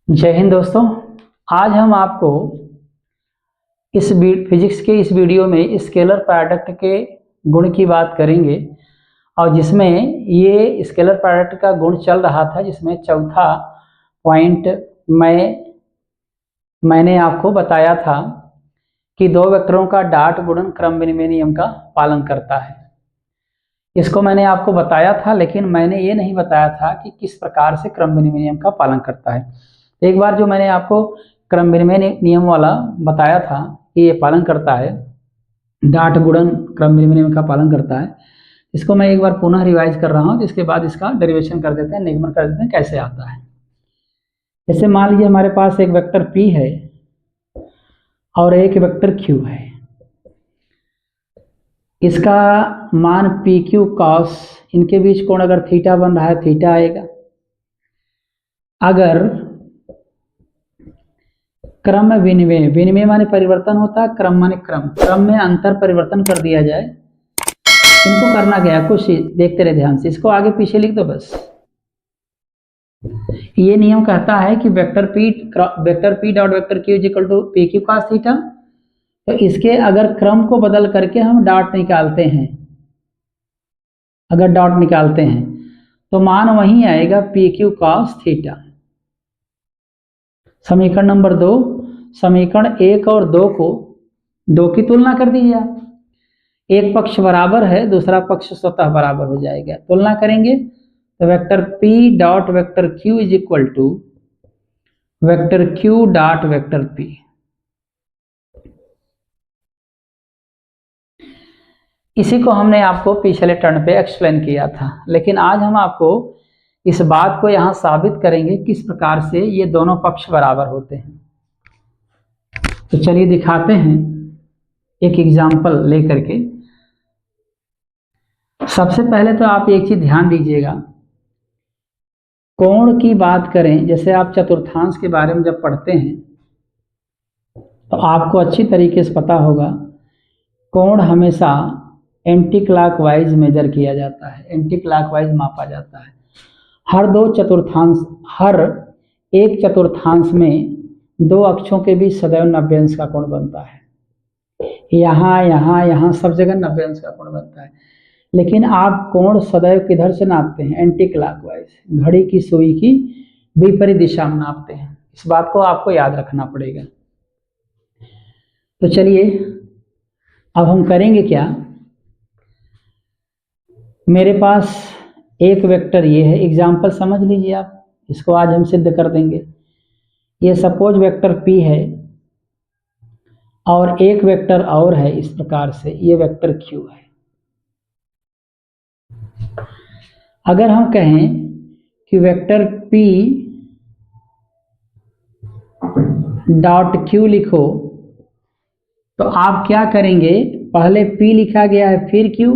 जय हिंद दोस्तों। आज हम आपको इस फिजिक्स के इस वीडियो में स्केलर प्रोडक्ट के गुण की बात करेंगे और जिसमें ये स्केलर प्रोडक्ट का गुण चल रहा था, जिसमें चौथा पॉइंट मैंने आपको बताया था कि दो वेक्टरों का डॉट गुणन क्रम विनिमय नियम का पालन करता है। इसको मैंने आपको बताया था, लेकिन मैंने ये नहीं बताया था कि किस प्रकार से क्रम विनिमय नियम का पालन करता है। एक बार जो मैंने आपको क्रम विनिमय नियम वाला बताया था कि ये पालन करता है, डाट गुणन क्रम विनिमय नियम का पालन करता है, इसको मैं एक बार पुनः रिवाइज कर रहा हूँ। इसके बाद इसका डेरिवेशन कर देते हैं, निगमन कर देते हैं कैसे आता है। जैसे मान लीजिए हमारे पास एक वेक्टर P है और एक वेक्टर Q है। इसका मान PQ cos, इनके बीच कोण अगर थीटा बन रहा है थीटा आएगा। अगर क्रम विनिमय, विनिमय माने परिवर्तन होता है, क्रम माने क्रम में अंतर परिवर्तन कर दिया जाए। इनको करना क्या है, कुछ देखते रहे ध्यान से, इसको आगे पीछे लिख दो बस। ये नियम कहता है कि vector P dot vector Q is equal to PQ cos theta. तो इसके अगर क्रम को बदल करके हम डॉट निकालते हैं, अगर डॉट निकालते हैं तो मान वही आएगा PQ cos थीटा। समीकरण नंबर 2, समीकरण 1 और 2 को 2 की तुलना कर दीजिए आप। एक पक्ष बराबर है, दूसरा पक्ष स्वतः बराबर हो जाएगा। तुलना करेंगे तो vector P dot vector Q is equal to vector Q dot vector P। इसी को हमने आपको पिछले टर्न पे एक्सप्लेन किया था, लेकिन आज हम आपको इस बात को यहाँ साबित करेंगे किस प्रकार से ये दोनों पक्ष बराबर होते हैं। तो चलिए दिखाते हैं एक एग्जाम्पल लेकर के। सबसे पहले तो आप एक चीज ध्यान दीजिएगा, कोण की बात करें, जैसे आप चतुर्थांश के बारे में जब पढ़ते हैं तो आपको अच्छी तरीके से पता होगा कोण हमेशा एंटी क्लॉकवाइज मेजर किया जाता है, एंटी क्लॉकवाइज मापा जाता है। हर एक चतुर्थांश में दो अक्षों के बीच सदैव 90 अंश का कोण बनता है। यहाँ सब जगह 90 अंश का कोण बनता है। लेकिन आप कोण सदैव किधर से नापते हैं, एंटी क्लॉकवाइज, घड़ी की सुई की विपरीत दिशा में नापते हैं। इस बात को आपको याद रखना पड़ेगा। तो चलिए अब हम करेंगे क्या, मेरे पास एक वेक्टर ये है, एग्जाम्पल समझ लीजिए आप, इसको आज हम सिद्ध कर देंगे। ये सपोज वेक्टर P है और एक वेक्टर और है इस प्रकार से, ये वेक्टर Q है। अगर हम कहें कि वेक्टर P डॉट Q लिखो तो आप क्या करेंगे, पहले P लिखा गया है फिर Q,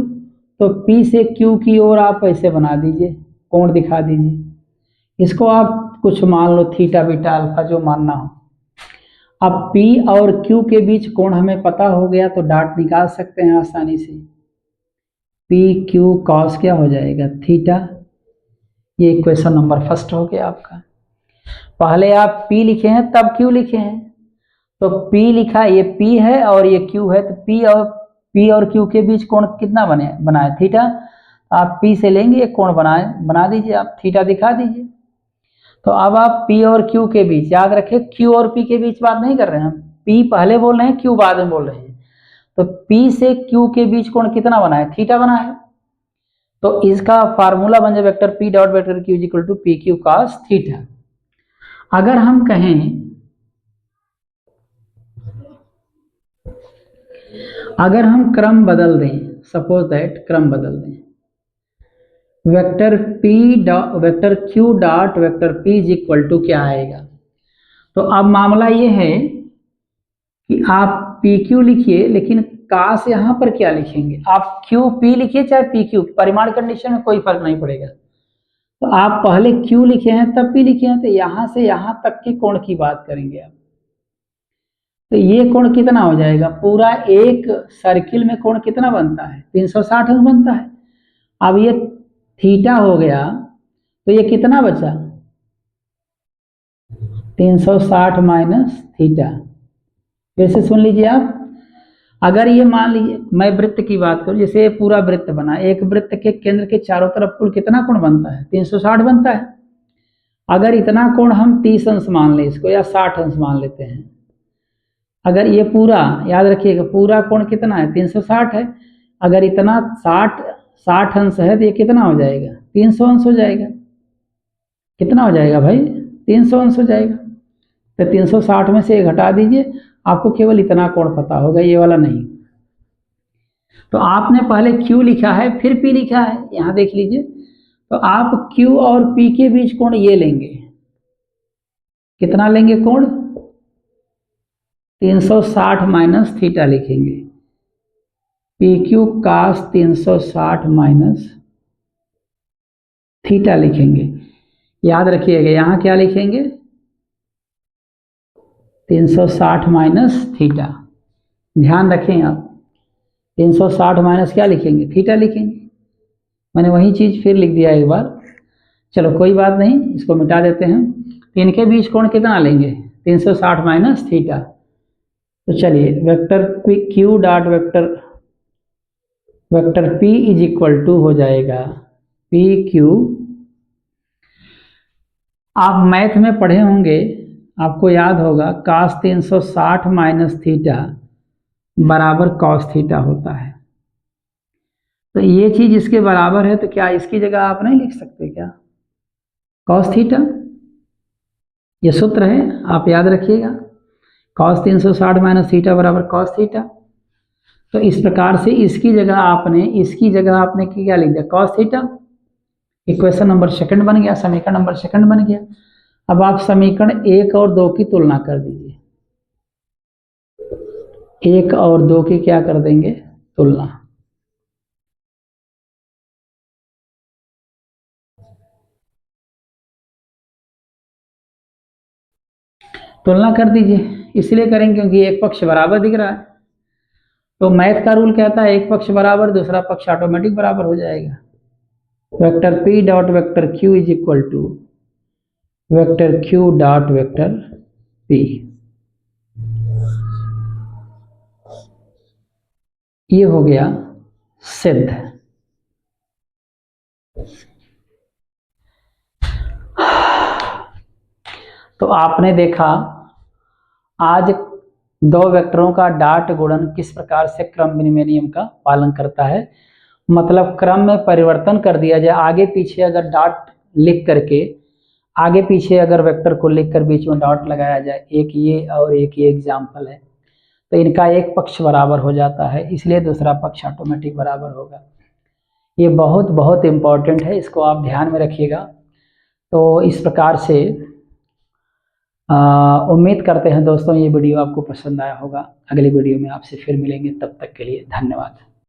तो P से Q की ओर आप ऐसे बना दीजिए, कोण दिखा दीजिए। इसको आप कुछ मान लो थीटा बीटा अल्फा जो मानना हो। अब P और Q के बीच कोण हमें पता हो गया तो डॉट निकाल सकते हैं आसानी से। PQ cos क्या हो जाएगा, थीटा। ये इक्वेशन नंबर फर्स्ट हो गया आपका। पहले आप P लिखे हैं तब Q लिखे हैं, तो P लिखा, ये P है और ये Q है, तो P और Q के बीच कोण कितना बनाए थीटा। आप P से लेंगे एक कोण बना दीजिए, आप थीटा दिखा दीजिए। तो अब आप P और Q के बीच, याद रखें Q और P के बीच बात नहीं कर रहे हैं हम, P पहले बोल रहे हैं, Q बाद में बोल रहे हैं। तो P से Q के बीच कोण कितना बना है, थीटा बना है। तो इसका फार्मूला बन जाए vector P dot vector Q equal to PQ cos theta. अगर हम कहें, अगर हम क्रम बदल दें, सपोज दैट क्रम बदल दें, vector Q dot vector P is equal to क्या आएगा। तो अब मामला ये है कि आप PQ लिखिए, लेकिन cos यहाँ पर क्या लिखेंगे, आप QP लिखिए चाहे PQ, परिमाण कंडीशन में कोई फर्क नहीं पड़ेगा। तो आप पहले Q लिखे हैं तब P लिखे हैं, तो यहां से यहां तक के कोण की बात करेंगे आप। तो ये कोण कितना हो जाएगा, पूरा एक सर्किल में कोण कितना बनता है, 360 अंश बनता है। अब ये थीटा हो गया तो ये कितना बचा, 360 माइनस थीटा। फिर से सुन लीजिए आप, अगर ये मान लीजिए मैं वृत्त की बात करूं, जैसे ये पूरा वृत्त बना, एक वृत्त के केंद्र के चारों तरफ कुल कितना कोण बनता है? 360 बनता है। अगर इतना कोण हम 30 अंश मान लें इसको, या 60 अंश मान लेते हैं, अगर ये पूरा, याद रखिएगा पूरा कोण कितना है? 360 है। अगर इतना 60 अंश है तो ये कितना हो जाएगा? 300 अंश हो जाएगा। कितना हो जाएगा भाई? 300 अंश हो जाएगा। तो 360 में से ये घटा दीजिए, आपको केवल इतना कोण पता होगा, ये वाला नहीं। तो आपने पहले Q लिखा है फिर P लिखा है, यहां देख लीजिए। तो आप Q और P के बीच कोण ये लेंगे, कितना लेंगे कोण? 360 माइनस थीटा लिखेंगे। PQ cos 360 माइनस थीटा लिखेंगे। याद रखिएगा यहां क्या लिखेंगे? 360 माइनस थीटा। ध्यान रखें आप, 360 माइनस क्या लिखेंगे? थीटा लिखेंगे। मैंने वही चीज फिर लिख दिया एक बार, चलो कोई बात नहीं, इसको मिटा देते हैं। तो इनके बीच कोण कितना लेंगे? 360 माइनस थीटा। तो चलिए vector Q dot vector P is equal to हो जाएगा PQ। आप मैथ में पढ़े होंगे, आपको याद होगा cos 360 माइनस थीटा बराबर cos थीटा होता है। तो ये चीज इसके बराबर है, तो क्या इसकी जगह आप नहीं लिख सकते क्या? cos थीटा, ये सूत्र है, आप याद रखिएगा। cos 360 माइनस थीटा बराबर cos थीटा। तो इस प्रकार से इसकी जगह आपने क्या लिख दिया? cos theta. Equation number second बन गया, समीकरण नंबर सेकंड बन गया। अब आप समीकरण 1 और 2 की तुलना कर दीजिए। 1 और 2 की क्या कर देंगे? तुलना। तुलना कर दीजिए, इसलिए करेंगे क्योंकि एक पक्ष बराबर दिख रहा है। तो मैथ का रूल कहता है एक पक्ष बराबर, दूसरा पक्ष ऑटोमेटिक बराबर हो जाएगा। Vector P dot vector Q is equal to vector Q dot vector P। ये हो गया सिद्ध। तो आपने देखा आज दो वेक्टरों का डॉट गुणन किस प्रकार से क्रम विनिमय नियम का पालन करता है। मतलब क्रम में परिवर्तन कर दिया जाए, आगे पीछे अगर डॉट लिख करके, आगे पीछे अगर वेक्टर को लिख कर बीच में डॉट लगाया जाए, एक ये और एक ये एग्जाम्पल है, तो इनका एक पक्ष बराबर हो जाता है, इसलिए दूसरा पक्ष ऑटोमेटिक बराबर होगा। ये बहुत बहुत इम्पॉर्टेंट है, इसको आप ध्यान में रखिएगा। तो इस प्रकार से उम्मीद करते हैं दोस्तों ये वीडियो आपको पसंद आया होगा। अगली वीडियो में आपसे फिर मिलेंगे, तब तक के लिए धन्यवाद।